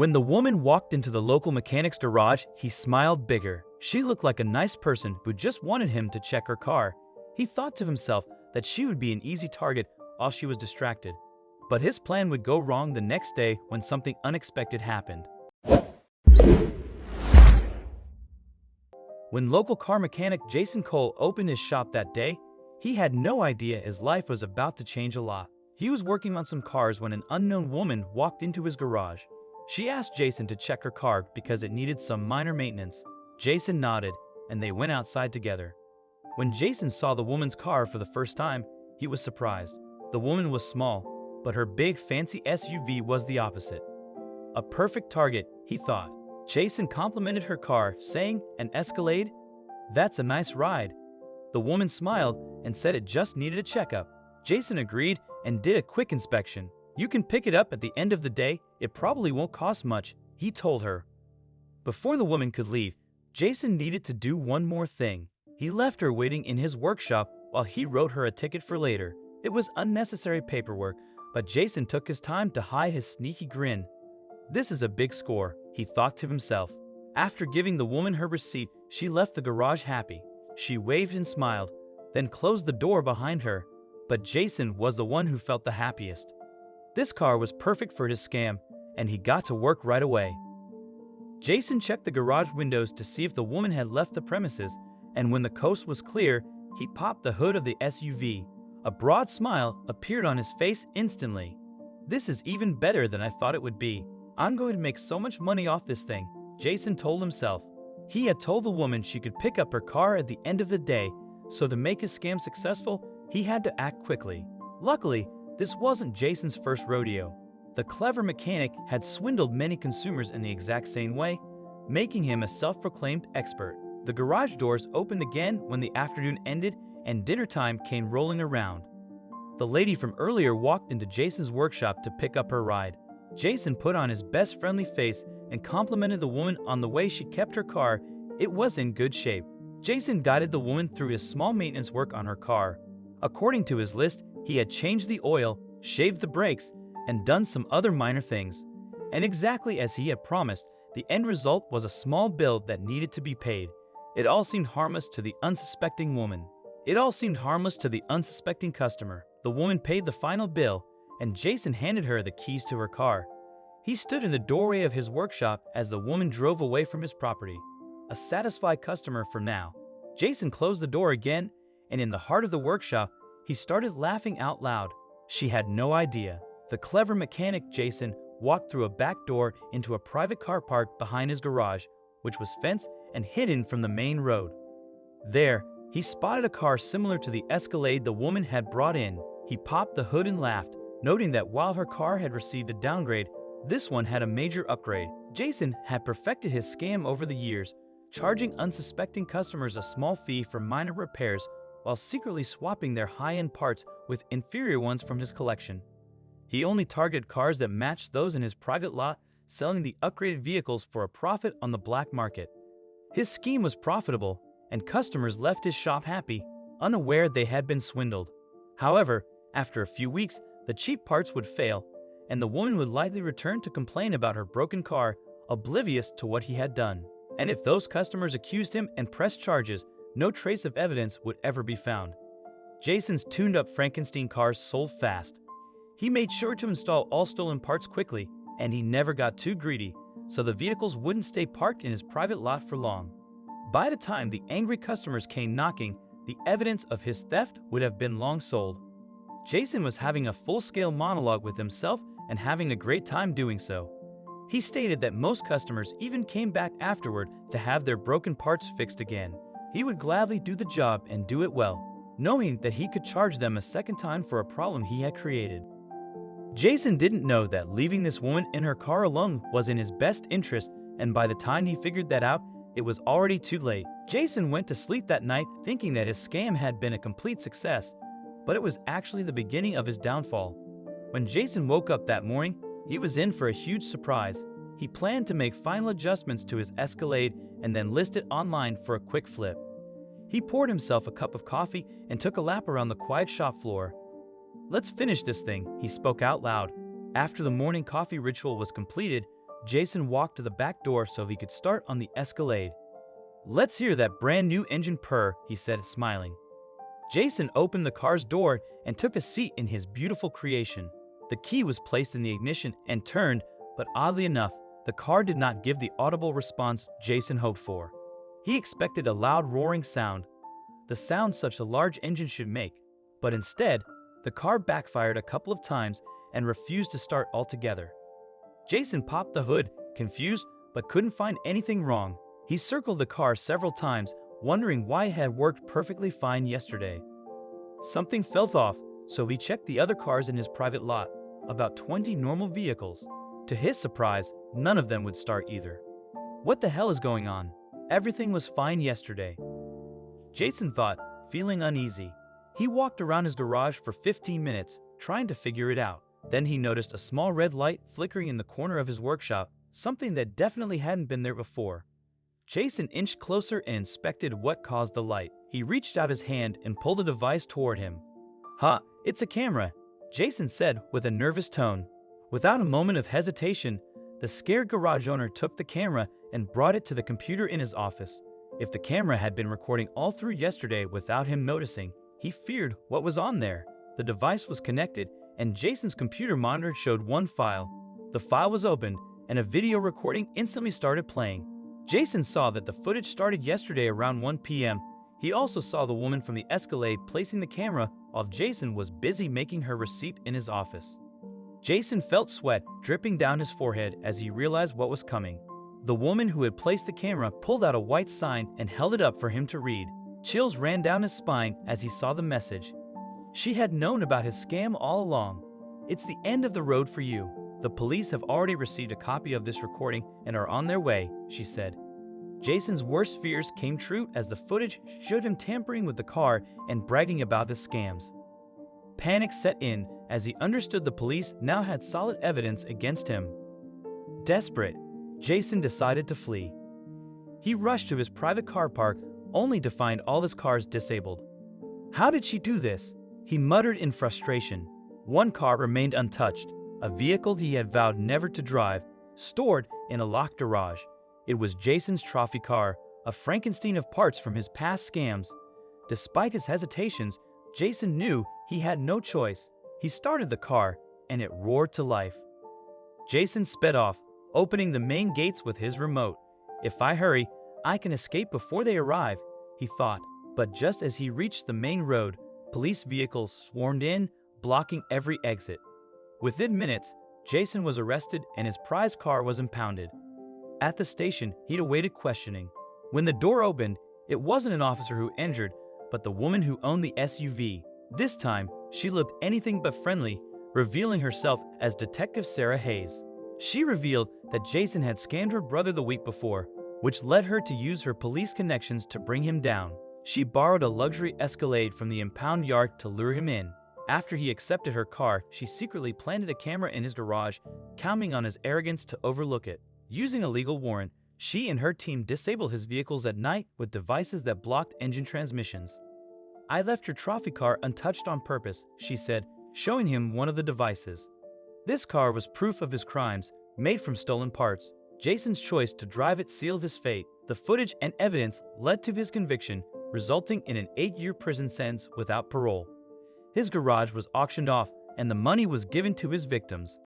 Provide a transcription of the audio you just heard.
When the woman walked into the local mechanic's garage, he smiled bigger. She looked like a nice person who just wanted him to check her car. He thought to himself that she would be an easy target while she was distracted. But his plan would go wrong the next day when something unexpected happened. When local car mechanic Jason Cole opened his shop that day, he had no idea his life was about to change a lot. He was working on some cars when an unknown woman walked into his garage. She asked Jason to check her car because it needed some minor maintenance. Jason nodded, and they went outside together. When Jason saw the woman's car for the first time, he was surprised. The woman was small, but her big fancy SUV was the opposite. A perfect target, he thought. Jason complimented her car, saying, "An Escalade? That's a nice ride." The woman smiled and said it just needed a checkup. Jason agreed and did a quick inspection. "You can pick it up at the end of the day. It probably won't cost much," he told her. Before the woman could leave, Jason needed to do one more thing. He left her waiting in his workshop while he wrote her a ticket for later. It was unnecessary paperwork, but Jason took his time to hide his sneaky grin. "This is a big score," he thought to himself. After giving the woman her receipt, she left the garage happy. She waved and smiled, then closed the door behind her. But Jason was the one who felt the happiest. This car was perfect for his scam, and he got to work right away. Jason checked the garage windows to see if the woman had left the premises, and when the coast was clear, he popped the hood of the SUV. A broad smile appeared on his face instantly. "This is even better than I thought it would be. I'm going to make so much money off this thing," Jason told himself. He had told the woman she could pick up her car at the end of the day, so to make his scam successful, he had to act quickly. Luckily, this wasn't Jason's first rodeo. The clever mechanic had swindled many consumers in the exact same way, making him a self-proclaimed expert. The garage doors opened again when the afternoon ended and dinner time came rolling around. The lady from earlier walked into Jason's workshop to pick up her ride. Jason put on his best friendly face and complimented the woman on the way she kept her car. It was in good shape. Jason guided the woman through his small maintenance work on her car. According to his list, he had changed the oil, shaved the brakes, and done some other minor things. And exactly as he had promised, the end result was a small bill that needed to be paid. It all seemed harmless to the unsuspecting woman. It all seemed harmless to the unsuspecting customer. The woman paid the final bill, and Jason handed her the keys to her car. He stood in the doorway of his workshop as the woman drove away from his property. A satisfied customer for now. Jason closed the door again, and in the heart of the workshop, he started laughing out loud. She had no idea. The clever mechanic Jason walked through a back door into a private car park behind his garage, which was fenced and hidden from the main road. There, he spotted a car similar to the Escalade the woman had brought in. He popped the hood and laughed, noting that while her car had received a downgrade, this one had a major upgrade. Jason had perfected his scam over the years, charging unsuspecting customers a small fee for minor repairs while secretly swapping their high-end parts with inferior ones from his collection. He only targeted cars that matched those in his private lot, selling the upgraded vehicles for a profit on the black market. His scheme was profitable, and customers left his shop happy, unaware they had been swindled. However, after a few weeks, the cheap parts would fail, and the woman would likely return to complain about her broken car, oblivious to what he had done. And if those customers accused him and pressed charges, no trace of evidence would ever be found. Jason's tuned-up Frankenstein cars sold fast. He made sure to install all stolen parts quickly, and he never got too greedy, so the vehicles wouldn't stay parked in his private lot for long. By the time the angry customers came knocking, the evidence of his theft would have been long sold. Jason was having a full-scale monologue with himself and having a great time doing so. He stated that most customers even came back afterward to have their broken parts fixed again. He would gladly do the job and do it well, knowing that he could charge them a second time for a problem he had created. Jason didn't know that leaving this woman in her car alone was in his best interest, and by the time he figured that out, it was already too late. Jason went to sleep that night thinking that his scam had been a complete success, but it was actually the beginning of his downfall. When Jason woke up that morning, he was in for a huge surprise. He planned to make final adjustments to his Escalade and then list it online for a quick flip. He poured himself a cup of coffee and took a lap around the quiet shop floor. "Let's finish this thing," he spoke out loud. After the morning coffee ritual was completed, Jason walked to the back door so he could start on the Escalade. "Let's hear that brand new engine purr," he said, smiling. Jason opened the car's door and took a seat in his beautiful creation. The key was placed in the ignition and turned, but oddly enough, the car did not give the audible response Jason hoped for. He expected a loud roaring sound, the sound such a large engine should make, but instead, the car backfired a couple of times and refused to start altogether. Jason popped the hood, confused, but couldn't find anything wrong. He circled the car several times, wondering why it had worked perfectly fine yesterday. Something felt off, so he checked the other cars in his private lot, about 20 normal vehicles. To his surprise, none of them would start either. What the hell is going on? Everything was fine yesterday, Jason thought, feeling uneasy. He walked around his garage for 15 minutes, trying to figure it out. Then he noticed a small red light flickering in the corner of his workshop, something that definitely hadn't been there before. Jason inched closer and inspected what caused the light. He reached out his hand and pulled the device toward him. "Huh, it's a camera," Jason said with a nervous tone. Without a moment of hesitation, the scared garage owner took the camera and brought it to the computer in his office. If the camera had been recording all through yesterday without him noticing, he feared what was on there. The device was connected, and Jason's computer monitor showed one file. The file was opened, and a video recording instantly started playing. Jason saw that the footage started yesterday around 1 p.m. He also saw the woman from the Escalade placing the camera while Jason was busy making her receipt in his office. Jason felt sweat dripping down his forehead as he realized what was coming. The woman who had placed the camera pulled out a white sign and held it up for him to read. Chills ran down his spine as he saw the message. She had known about his scam all along. "It's the end of the road for you. The police have already received a copy of this recording and are on their way," she said. Jason's worst fears came true as the footage showed him tampering with the car and bragging about his scams. Panic set in as he understood the police now had solid evidence against him. Desperate, Jason decided to flee. He rushed to his private car park only to find all his cars disabled. "How did she do this?" he muttered in frustration. One car remained untouched, a vehicle he had vowed never to drive, stored in a locked garage. It was Jason's trophy car, a Frankenstein of parts from his past scams. Despite his hesitations, Jason knew he had no choice. He started the car, and it roared to life. Jason sped off, opening the main gates with his remote. "If I hurry, I can escape before they arrive," he thought. But just as he reached the main road, police vehicles swarmed in, blocking every exit. Within minutes, Jason was arrested and his prized car was impounded. At the station, he'd awaited questioning. When the door opened, it wasn't an officer who entered, but the woman who owned the SUV. This time, she looked anything but friendly, revealing herself as Detective Sarah Hayes. She revealed that Jason had scammed her brother the week before, which led her to use her police connections to bring him down. She borrowed a luxury Escalade from the impound yard to lure him in. After he accepted her car, she secretly planted a camera in his garage, counting on his arrogance to overlook it. Using a legal warrant, she and her team disabled his vehicles at night with devices that blocked engine transmissions. "I left your trophy car untouched on purpose," she said, showing him one of the devices. This car was proof of his crimes, made from stolen parts. Jason's choice to drive it sealed his fate. The footage and evidence led to his conviction, resulting in an 8-year prison sentence without parole. His garage was auctioned off, and the money was given to his victims.